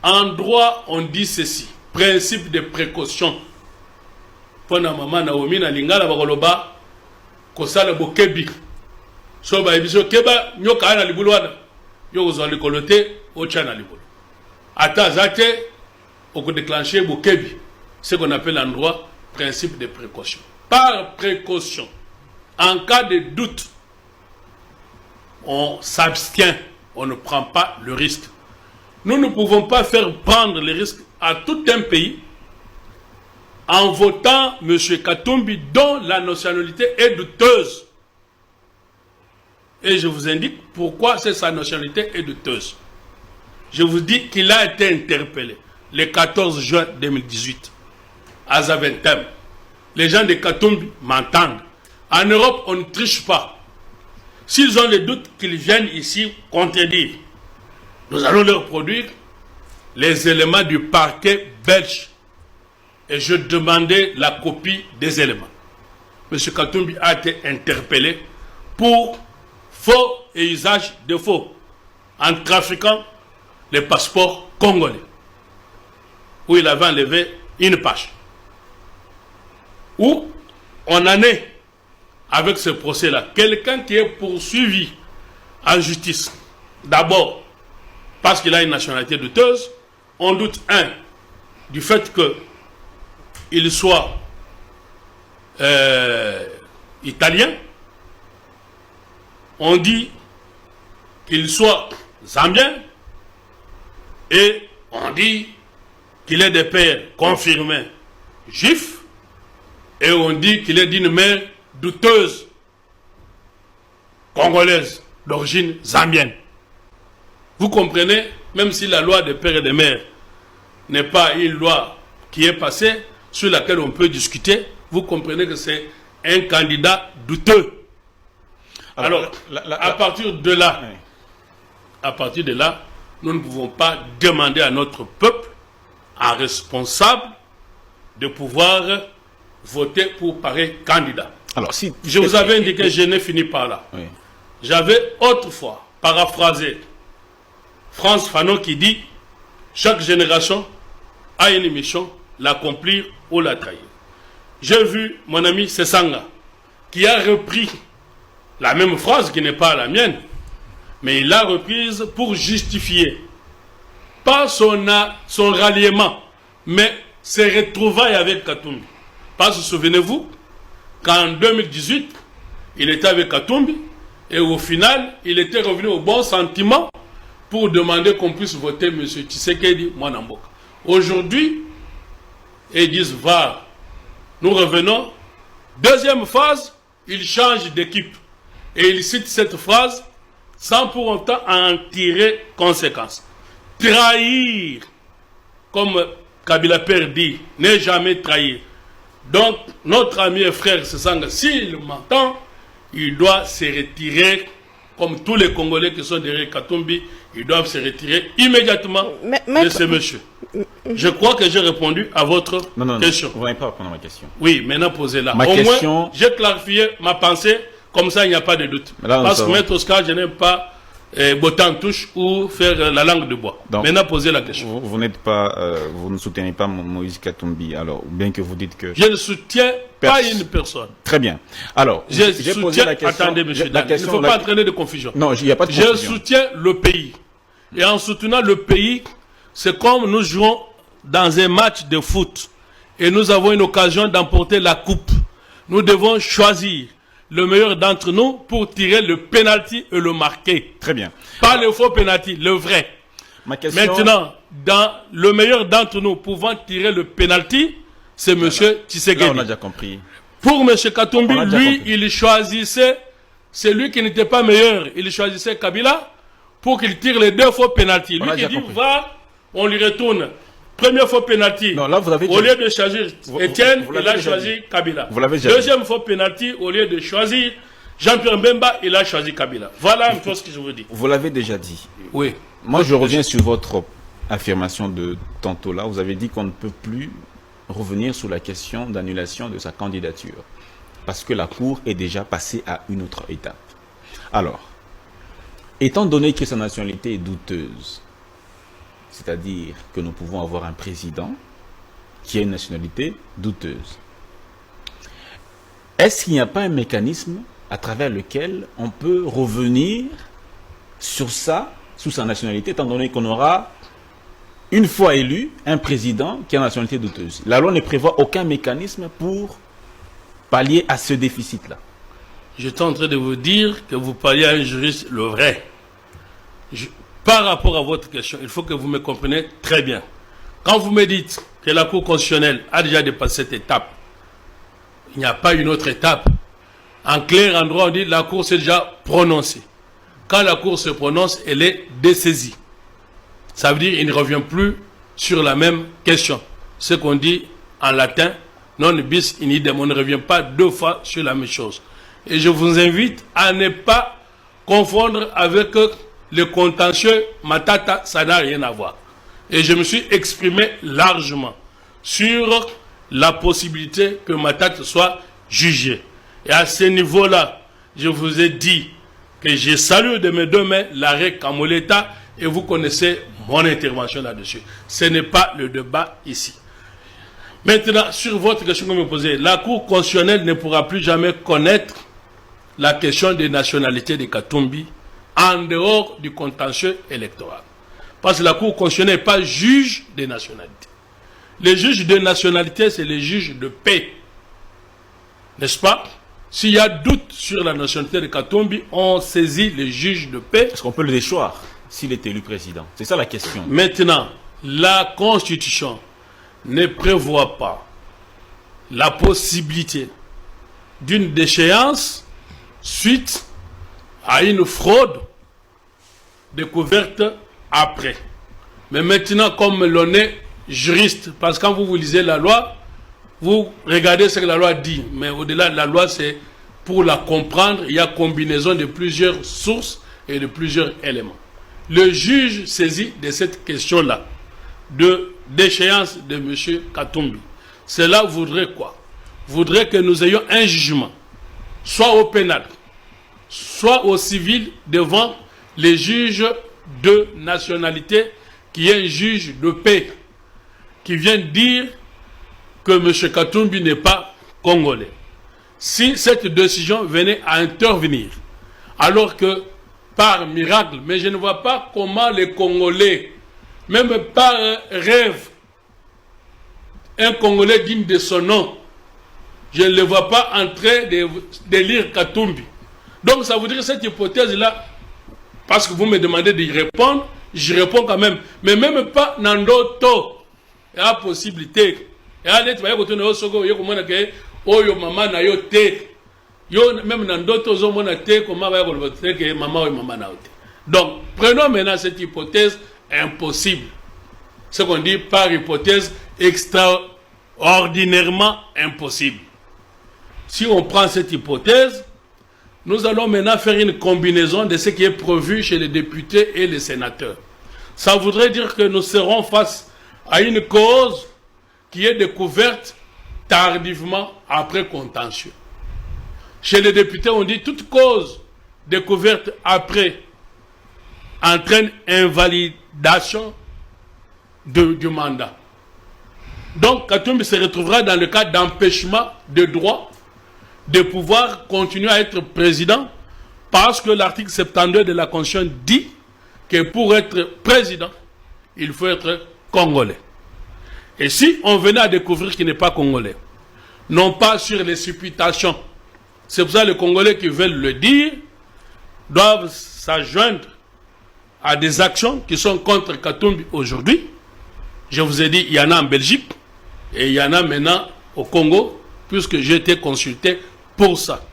En droit, on dit ceci. Principe de précaution. Pona maman Naomi na lingala bakoloba kosala bokebi. So ba ebiso keba nyoka na libulu wana. Yo ozali kolote o chana libulu. Ata zate on peut déclencher bokebi. Ce qu'on appelle en droit principe de précaution. Par précaution, en cas de doute, on s'abstient, on ne prend pas le risque. Nous ne pouvons pas faire prendre le risque à tout un pays en votant M. Katumbi dont la nationalité est douteuse. Et je vous indique pourquoi sa nationalité est douteuse. Je vous dis qu'il a été interpellé le 14 juin 2018 à Zaventem. Les gens de Katumbi m'entendent. En Europe, on ne triche pas. S'ils ont des doutes, qu'ils viennent ici contredire. Nous allons leur produire les éléments du parquet belge. Et je demandais la copie des éléments. M. Katumbi a été interpellé pour faux et usage de faux en trafiquant les passeports congolais, où il avait enlevé une page. Où on en est avec ce procès-là. Quelqu'un qui est poursuivi en justice, d'abord parce qu'il a une nationalité douteuse, on doute du fait qu'il soit italien, on dit qu'il soit zambien, et on dit qu'il est de père confirmé juif, et on dit qu'il est d'une mère douteuse, congolaise, d'origine zambienne. Vous comprenez, même si la loi des pères et des mères n'est pas une loi qui est passée, sur laquelle on peut discuter, vous comprenez que c'est un candidat douteux. Alors, à partir de là, nous ne pouvons pas demander à notre peuple, un responsable, de pouvoir voter pour pareil candidat. Alors, si je vous avais indiqué, je n'ai fini par là. Oui. J'avais autrefois paraphrasé France Fanon qui dit « Chaque génération a une mission, l'accomplir ou la trahir ». J'ai vu mon ami Sessanga qui a repris la même phrase qui n'est pas la mienne, mais il l'a reprise pour justifier pas son ralliement, mais ses retrouvailles avec Katumbi. Parce que souvenez-vous qu'en 2018, il était avec Katumbi et au final, il était revenu au bon sentiment pour demander qu'on puisse voter M. Tshisekedi Mwanamboka. Aujourd'hui, ils disent va, nous revenons. Deuxième phase, il change d'équipe. Et il cite cette phrase sans pour autant en tirer conséquence. Trahir, comme Kabila Père dit, n'est jamais trahir. Donc, notre ami et frère Sessanga, s'il m'entend, il doit se retirer, comme tous les Congolais qui sont derrière Katumbi, ils doivent se retirer immédiatement de ce monsieur. Je crois que j'ai répondu à votre question. Vous n'allez pas répondre à ma question. Oui, maintenant posez-la. Au moins, j'ai clarifié ma pensée, comme ça il n'y a pas de doute. Parce que Maître Oscar, je n'aime pas botter en touche ou faire la langue de bois. Donc, maintenant posez la question. Vous n'êtes pas, vous ne soutenez pas Moïse Katumbi, alors, bien que vous dites que... Je ne soutiens pas une personne. Très bien. Alors, j'ai posé la question. Attendez, monsieur Dan, il ne faut pas entraîner de confusion. Non, il n'y a pas de confusion. Je soutiens le pays. Et en soutenant le pays, c'est comme nous jouons dans un match de foot. Et nous avons une occasion d'emporter la coupe. Nous devons choisir le meilleur d'entre nous pour tirer le penalty et le marquer. Très bien. Pas le faux penalty, le vrai. Ma question... Maintenant, dans le meilleur d'entre nous pouvant tirer le penalty, c'est M. Tshisekedi. Là, on a déjà compris. Pour M. Katumbi, lui, il choisissait celui qui n'était pas meilleur. Il choisissait Kabila pour qu'il tire les deux faux penalty. Lui qui dit, va, on lui retourne. Premier faux penalty. Non, là, vous avez au lieu de choisir Etienne, il a choisi Kabila. Deuxième faux penalty, au lieu de choisir Jean-Pierre Mbemba, il a choisi Kabila. Voilà un peu ce que je vous dis. Vous l'avez déjà dit. Oui. Moi, je reviens sur votre affirmation de tantôt là. Vous avez dit qu'on ne peut plus revenir sur la question d'annulation de sa candidature. Parce que la Cour est déjà passée à une autre étape. Alors, étant donné que sa nationalité est douteuse, c'est-à-dire que nous pouvons avoir un président qui a une nationalité douteuse. Est-ce qu'il n'y a pas un mécanisme à travers lequel on peut revenir sur ça, sous sa nationalité, étant donné qu'on aura, une fois élu, un président qui a une nationalité douteuse? La loi ne prévoit aucun mécanisme pour pallier à ce déficit-là. J'étais en train de vous dire que vous parliez à un juriste le vrai. Par rapport à votre question, il faut que vous me compreniez très bien. Quand vous me dites que la Cour constitutionnelle a déjà dépassé cette étape, il n'y a pas une autre étape. En clair, en droit, on dit que la Cour s'est déjà prononcée. Quand la Cour se prononce, elle est dessaisie. Ça veut dire qu'il ne revient plus sur la même question. Ce qu'on dit en latin, non bis in idem, on ne revient pas deux fois sur la même chose. Et je vous invite à ne pas confondre avec le contentieux Matata, ça n'a rien à voir. Et je me suis exprimé largement sur la possibilité que Matata soit jugé. Et à ce niveau-là, je vous ai dit que je salue de mes deux mains l'arrêt Kamoleta et vous connaissez mon intervention là-dessus. Ce n'est pas le débat ici. Maintenant, sur votre question que vous me posez, la Cour constitutionnelle ne pourra plus jamais connaître la question des nationalités de Katumbi en dehors du contentieux électoral. Parce que la Cour constitutionnelle n'est pas juge des nationalités. Les juges de nationalité, c'est les juges de paix. N'est-ce pas? S'il y a doute sur la nationalité de Katumbi, on saisit les juges de paix. Est-ce qu'on peut le déchoir s'il est élu président? C'est ça la question. Maintenant, la Constitution ne prévoit pas la possibilité d'une déchéance suite à une fraude découverte après. Mais maintenant, comme l'on est juriste, parce que quand vous lisez la loi, vous regardez ce que la loi dit, mais au-delà de la loi, c'est pour la comprendre, il y a combinaison de plusieurs sources et de plusieurs éléments. Le juge saisit de cette question-là, de déchéance de M. Katumbi. Cela voudrait quoi? Voudrait que nous ayons un jugement, soit au pénal, soit au civil, devant les juges de nationalité, qui est un juge de paix, qui vient dire que M. Katumbi n'est pas congolais. Si cette décision venait à intervenir, alors que par miracle, mais je ne vois pas comment les Congolais, même par rêve, un Congolais digne de son nom, je ne le vois pas en train de lire Katumbi. Donc ça voudrait cette hypothèse-là, parce que vous me demandez d'y répondre, j'y réponds quand même. Mais même pas Nandoto, il y a possibilité. Il y a des gens qui ont dit que maman na yo te. Yo même Nandoto zo mona te comment va dire que maman ou maman na te. Donc prenons maintenant cette hypothèse impossible. Ce qu'on dit par hypothèse extraordinairement impossible. Si on prend cette hypothèse, nous allons maintenant faire une combinaison de ce qui est prévu chez les députés et les sénateurs. Ça voudrait dire que nous serons face à une cause qui est découverte tardivement après contentieux. Chez les députés, on dit toute cause découverte après entraîne invalidation du mandat. Donc, Katumbi se retrouvera dans le cas d'empêchement de droit de pouvoir continuer à être président parce que l'article 72 de la Constitution dit que pour être président, il faut être congolais. Et si on venait à découvrir qu'il n'est pas congolais, non pas sur les supputations, c'est pour ça que les Congolais qui veulent le dire doivent s'adjoindre à des actions qui sont contre Katumbi aujourd'hui. Je vous ai dit, il y en a en Belgique et il y en a maintenant au Congo, puisque j'ai été consulté pour ça.